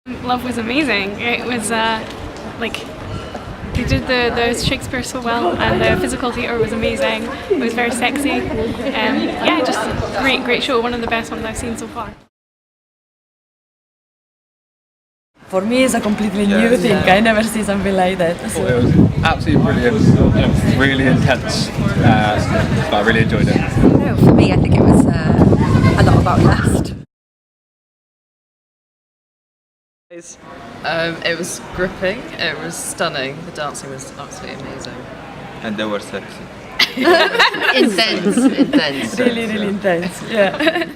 L.O.V.E was amazing. It was like they did the Shakespeare so well, and the physical theatre was amazing. It was very sexy. Yeah, just great show. One of the best ones I've seen so far. For me, it's a completely new thing. I never see something like that. I thought it was absolutely brilliant. It was really intense, but I really enjoyed it. No, for me, I think it was a lot about lust. It was gripping, it was stunning, the dancing was absolutely amazing. And they were sexy. Intense. Really intense, yeah.